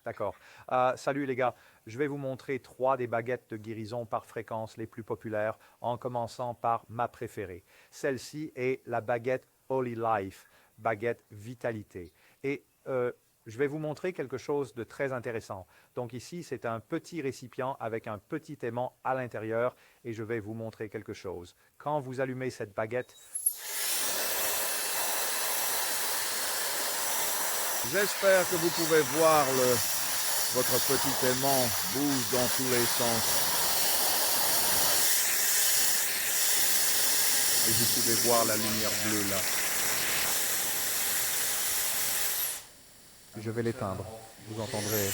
D'accord. Salut les gars, je vais vous montrer trois des baguettes de guérison par fréquence les plus populaires, en commençant par ma préférée. Celle-ci est la baguette Holy Life, baguette vitalité. Et je vais vous montrer quelque chose de très intéressant. Donc ici, c'est un petit récipient avec un petit aimant à l'intérieur et je vais vous montrer quelque chose. Quand vous allumez cette baguette, J'espère que vous pouvez voir votre petit aimant bouge dans tous les sens et vous pouvez voir la lumière bleue là. je vais l'éteindre. Vous entendrez.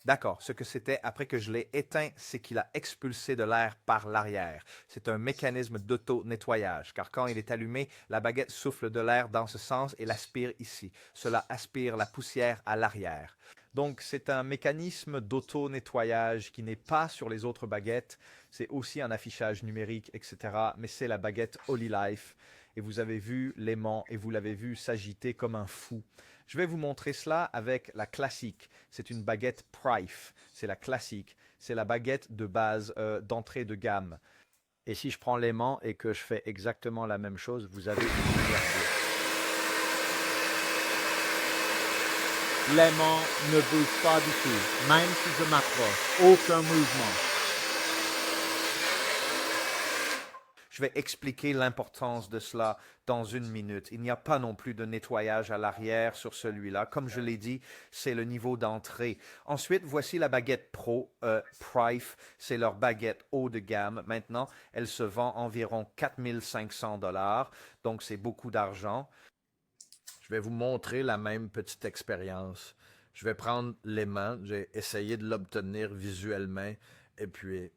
D'accord. Ce que c'était après que je l'ai éteint, c'est qu'il a expulsé de l'air par l'arrière. C'est un mécanisme d'auto-nettoyage, car quand il est allumé, la baguette souffle de l'air dans ce sens et l'aspire ici. Cela aspire la poussière à l'arrière. Donc, c'est un mécanisme d'auto-nettoyage qui n'est pas sur les autres baguettes. C'est aussi un affichage numérique, etc. Mais c'est la baguette Holy Life. Et vous avez vu l'aimant et vous l'avez vu s'agiter comme un fou. Je vais vous montrer cela avec la classique. C'est une baguette Prife. C'est la classique. C'est la baguette de base d'entrée de gamme. Et si je prends l'aimant et que je fais exactement la même chose, vous avez une lumière bleue. L'aimant ne bouge pas du tout, même si je m'approche. Aucun mouvement. Je vais expliquer l'importance de cela dans une minute. Il n'y a pas non plus de nettoyage à l'arrière sur celui-là. Comme je l'ai dit, c'est le niveau d'entrée. Ensuite, voici la baguette Pro, Prife. C'est leur baguette haut de gamme. Maintenant, elle se vend environ 4 500 $. Donc, c'est beaucoup d'argent. Je vais vous montrer la même petite expérience. Je vais prendre l'aimant, j'ai essayé de l'obtenir visuellement et puis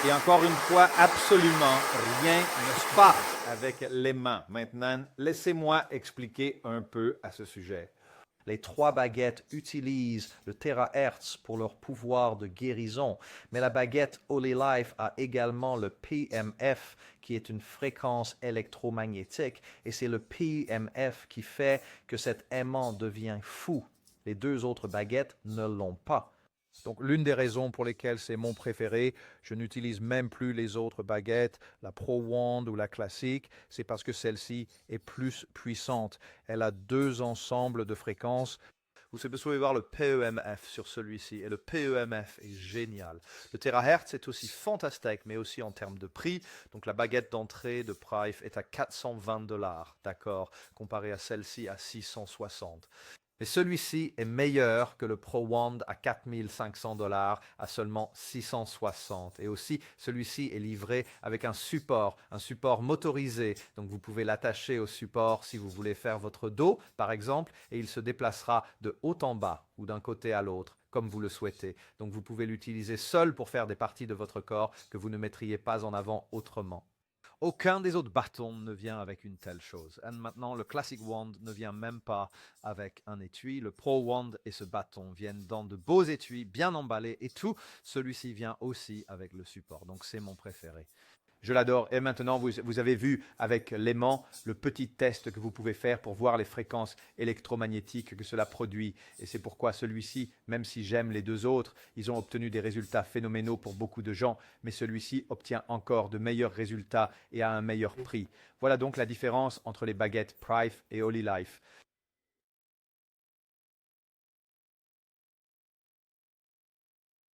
Et encore une fois, absolument rien ne se passe avec l'aimant. Maintenant, laissez-moi expliquer un peu à ce sujet. Les trois baguettes utilisent le terahertz pour leur pouvoir de guérison, mais la baguette Holy Life a également le PMF qui est une fréquence électromagnétique et c'est le PMF qui fait que cet aimant devient fou. Les deux autres baguettes ne l'ont pas. Donc, l'une des raisons pour lesquelles c'est mon préféré, je n'utilise même plus les autres baguettes, la Pro Wand ou la classique, c'est parce que celle-ci est plus puissante. Elle a deux ensembles de fréquences. Vous pouvez voir le PEMF sur celui-ci, et le PEMF est génial. Le terahertz est aussi fantastique, mais aussi en termes de prix. Donc la baguette d'entrée de Prife est à 420 $, d'accord, comparé à celle-ci à 660. Mais celui-ci est meilleur que le Pro Wand à 4 500 $ à seulement 660. Et aussi, celui-ci est livré avec un support motorisé. Donc vous pouvez l'attacher au support si vous voulez faire votre dos, par exemple, et il se déplacera de haut en bas ou d'un côté à l'autre, comme vous le souhaitez. Donc vous pouvez l'utiliser seul pour faire des parties de votre corps que vous ne mettriez pas en avant autrement. Aucun des autres bâtons ne vient avec une telle chose. Et maintenant, le Classic Wand ne vient même pas avec un étui. Le Pro Wand et ce bâton viennent dans de beaux étuis, bien emballés, et tout. Celui-ci vient aussi avec le support. Donc, c'est mon préféré. Je l'adore. Et maintenant, vous avez vu avec l'aimant le petit test que vous pouvez faire pour voir les fréquences électromagnétiques que cela produit. Et c'est pourquoi celui-ci, même si j'aime les deux autres, ils ont obtenu des résultats phénoménaux pour beaucoup de gens, mais celui-ci obtient encore de meilleurs résultats et à un meilleur prix. Voilà donc la différence entre les baguettes Prife et Holy Life.